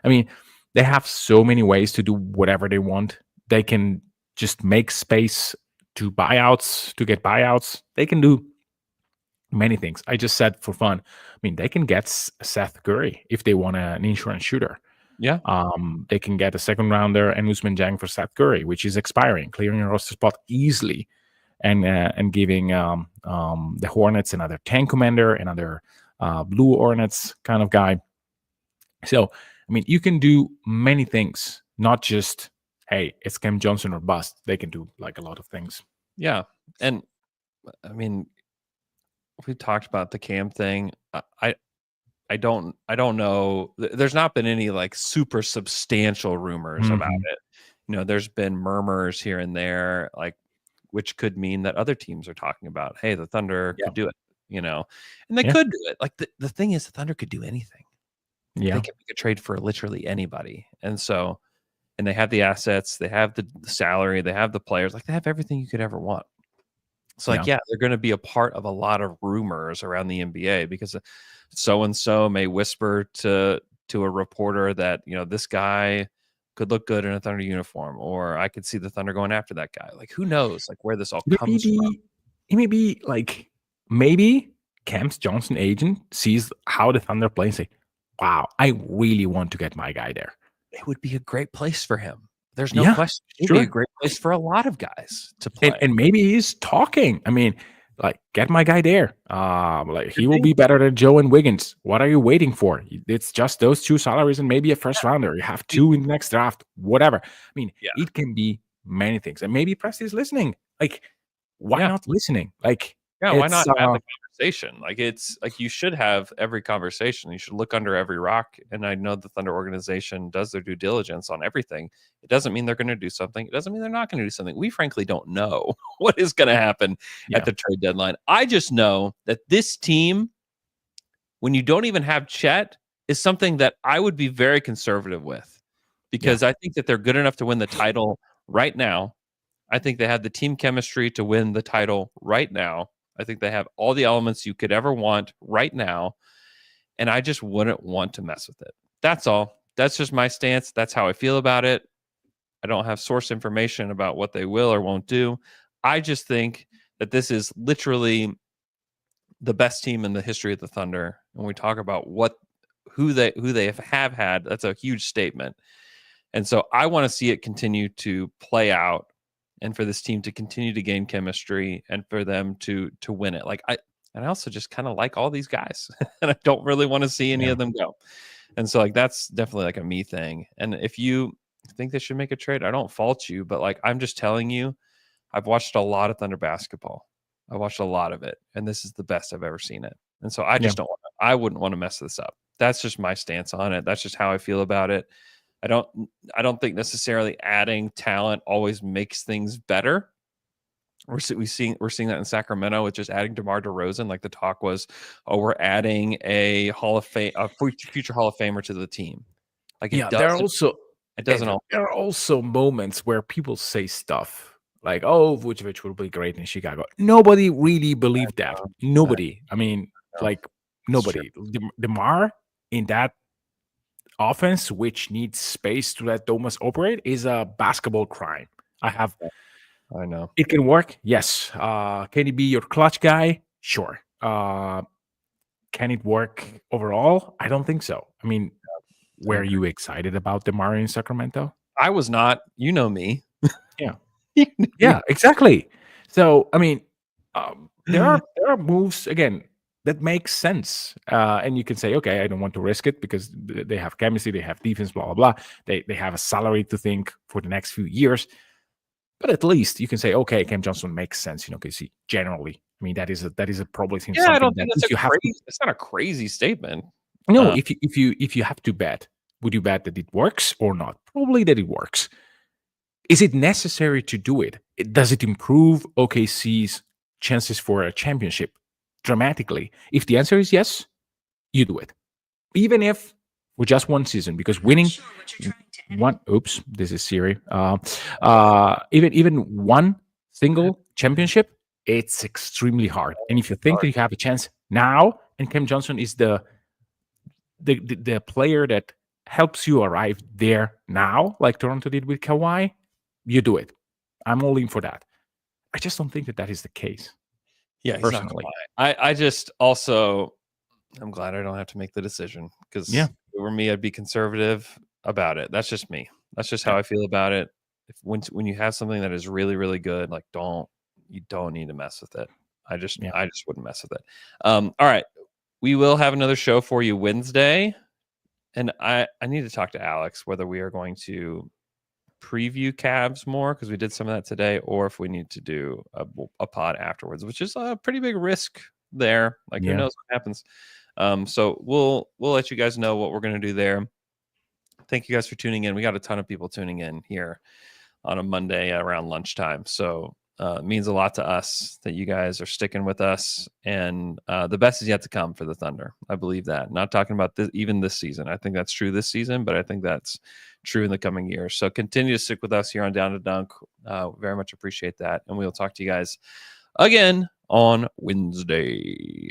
I mean, they have so many ways to do whatever they want. They can just make space to get buyouts. They can do many things. I just said for fun. I mean, they can get Seth Curry if they want an insurance shooter.
Yeah.
They can get a second rounder and Usman Jang for Seth Curry, which is expiring, clearing a roster spot easily, and giving the Hornets another tank commander, another Blue Hornets kind of guy. So, I mean, you can do many things, not just, hey, it's Cam Johnson or bust. They can do like a lot of things.
Yeah. And I mean, we talked about the Cam thing. I don't know. There's not been any like super substantial rumors about it. You know, there's been murmurs here and there, like, which could mean that other teams are talking about, hey, the Thunder could do it, you know, and they could do it. Like the thing is, the Thunder could do anything.
Yeah.
They can make a trade for literally anybody. And so, and they have the assets, they have the salary, they have the players, like they have everything you could ever want. So like, they're going to be a part of a lot of rumors around the NBA, because so-and-so may whisper to a reporter that, you know, this guy could look good in a Thunder uniform, or I could see the Thunder going after that guy. Like, who knows, like where this all comes from.
It may be like, maybe Cam Johnson agent sees how the Thunder play and say, wow, I really want to get my guy there.
It would be a great place for him. There's no question. It would be a great place for a lot of guys to play.
And maybe he's talking. I mean, like, get my guy there. Like, he will be better than Joe and Wiggins. What are you waiting for? It's just those 2 salaries and maybe a first rounder. You have 2 in the next draft, whatever. I mean, it can be many things. And maybe Presti is listening. Like, why not listening? Like,
why not have the conversation? Like, it's like, you should have every conversation. You should look under every rock. And I know the Thunder organization does their due diligence on everything. It doesn't mean they're going to do something. It doesn't mean they're not going to do something. We frankly don't know what is going to happen at the trade deadline. I just know that this team, when you don't even have Chet, is something that I would be very conservative with, because I think that they're good enough to win the title right now. I think they have the team chemistry to win the title right now. I think they have all the elements you could ever want right now. And I just wouldn't want to mess with it. That's all. That's just my stance. That's how I feel about it. I don't have source information about what they will or won't do. I just think that this is literally the best team in the history of the Thunder. When we talk about what who they have had, that's a huge statement. And so I want to see it continue to play out, and for this team to continue to gain chemistry, and for them to win it. Like I also just kind of like all these guys, and I don't really want to see any of them go. And so like that's definitely like a me thing. And if you think they should make a trade, I don't fault you, but like I'm just telling you, I've watched a lot of Thunder basketball. I watched a lot of it, and this is the best I've ever seen it. And so I just I wouldn't want to mess this up. That's just my stance on it. That's just how I feel about it. I don't think necessarily adding talent always makes things better. We're seeing that in Sacramento with just adding DeMar DeRozan. Like the talk was, oh, we're adding a future Hall of Famer to the team. Like
there are also moments where people say stuff like, "Oh, Vucevic will be great in Chicago." Nobody really believed that. Nobody. I mean, like nobody. DeMar in that offense, which needs space to let Thomas operate, is a basketball crime.
I know
it can work. Yes. Can he be your clutch guy? Sure. Can it work overall? I don't think so. I mean, were you excited about DeMar in Sacramento?
I was not. You know me.
Yeah. Yeah, exactly. So, I mean, there are moves, again, that makes sense. And you can say, okay, I don't want to risk it because they have chemistry, they have defense, blah, blah, blah. They have a salary to think for the next few years. But at least you can say, okay, Cam Johnson makes sense, because he generally, I mean, that is a probably thing.
Yeah, I don't think it's not a crazy statement.
No, if you have to bet, would you bet that it works or not? Probably that it works. Is it necessary to do it? Does it improve OKC's chances for a championship dramatically? If the answer is yes, you do it. Even if for just one season, because winning this is Siri. Even one single championship, it's extremely hard. And if you think that you have a chance now, and Cam Johnson is the player that helps you arrive there now, like Toronto did with Kawhi, you do it. I'm all in for that. I just don't think that is the case.
Yeah,
personally.
I just also, I'm glad I don't have to make the decision, because if it were me, I'd be conservative about it. That's just me. That's just how I feel about it. When you have something that is really, really good, like you don't need to mess with it. I just wouldn't mess with it. All right. We will have another show for you Wednesday. And I need to talk to Alex whether we are going to preview Cavs more, because we did some of that today, or if we need to do a pod afterwards, which is a pretty big risk there. Like who knows what happens. So we'll let you guys know what we're going to do there. Thank you guys for tuning in. We got a ton of people tuning in here on a Monday around lunchtime. So it means a lot to us that you guys are sticking with us, and the best is yet to come for the Thunder. I believe that. Not talking about even this season. I think that's true this season, but I think that's true in the coming years. So continue to stick with us here on Down to Dunk. Very much appreciate that. And we'll talk to you guys again on Wednesday.